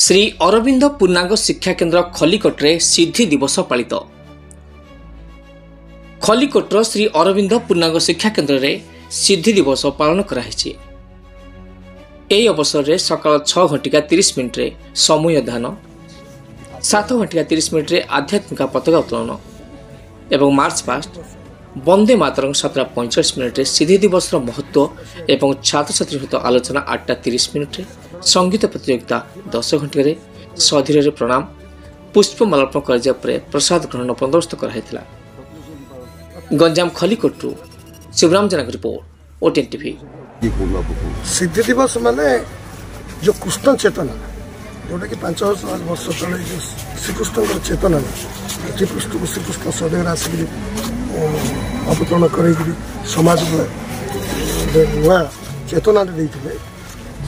श्री अरविंद पूर्णांग शिक्षा केन्द्र खलिकोट्रे सिद्धि दिवस पालित। खलिकोट्र श्री अरविंद पूर्णांग शिक्षा केन्द्र रे सिद्धि दिवस पालन कराई। यह अवसर में सकाल 6:30 समूह ध्यान, 7:30 आध्यात्मिक पताका उत्तोलन एवं मार्च पास्ट, वंदे मातरम 7:45 सिद्धि दिवस महत्व एवं छात्र छात्री सहित आलोचना 8:30, संगीत प्रतियोगिता 10 घंटे, सधीर प्रणाम, पुष्पमाला कर प्रसाद ग्रहण बंदोबस्त कराइला। गंजाम खलिकोट्रु शिवराम जनक रिपोर्ट, ओटीएन टीवी। सिद्धि दिवस माने जो कृष्ण चेतना जोटा कि 500 वर्ष तले श्रीकृष्ण चेतना पृष्ठ को श्रीकृष्ण सदैव आसिक अवतरण कर समाज नुआ चेतना देते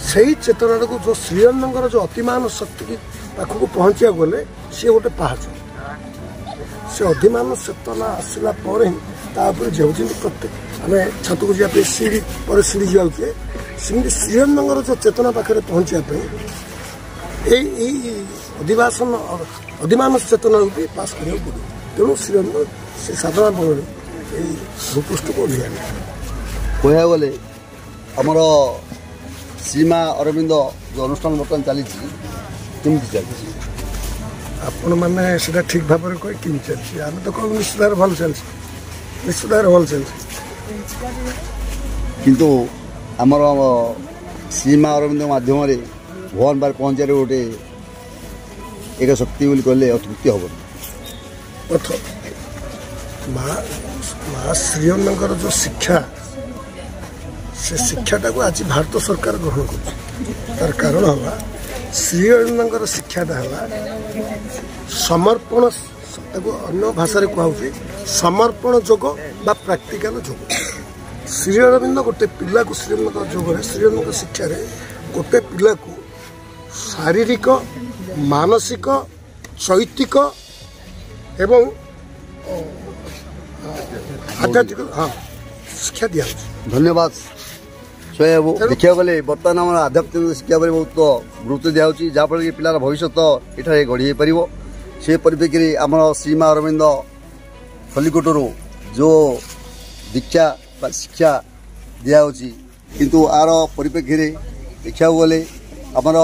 से चेतना को जो श्रीअन्नर जो अतिमान शक्ति की पाखक पहुँचा गले सी गोटे पहाच से अतिमान चेतना आसला जाऊँ प्रत्येक आम छत को जाए सीढ़ी पर सीढ़ी जाऊे सेमती श्रीअन्नर जो चेतना पाखे पहुँचापी अधिमान चेतना भी पास करा पड़े। तेणु श्रीअन्न से साधना बल भूपृष्ठ को ओह्ल कह गले आमर सीमा अरविंद जो अनुष्ठान बर्तमान चली चलती आपण मैंने ठीक भाव में कह कि चलती आम तो कह निश्चित भाव भल चलती निश्चित भाव भल चलती किंतु आमर सीमा अरविंद माध्यम भगवान बार पहुँचार गोटे एक शक्ति बोली कहले अतृप्ति हम प्रथम माँ श्रीअन्नर जो शिक्षा से शिक्षाटा को आज भारत सरकार ग्रहण कर कारण हवा श्रीअन्नर शिक्षाटा है समर्पण अन्य भाषा कहूँ समर्पण जोग बा प्रैक्टिकल जोग। श्री अरविंद गोटे पिला को श्रीअन्न जोग श्रीअन्न शिक्षा गोटे पिला को शारीरिक मानसिक चैतिक एवं आध्यात्मिक हाँ शिक्षा दिया। धन्यवाद। देखा गले बर्तमान आम आध्यात्मिक शिक्षा पर बहुत गुरुत्व दिखाई जहाँफल कि पिलार भविष्य ये गढ़ी पार से परिप्रेक्षी आम सीमा अरविंद खलिकोटरू जो दीक्षा शिक्षा दिखाई किंतु आर परिप्रेक्षी देखा गले आमर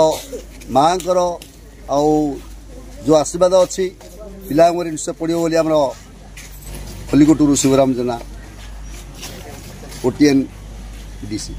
माँ जो आशीर्वाद अच्छी पिला निश्चय पड़ो बोली आम खलिकोटरू शिवराम जेना, ओटीएन डीसी।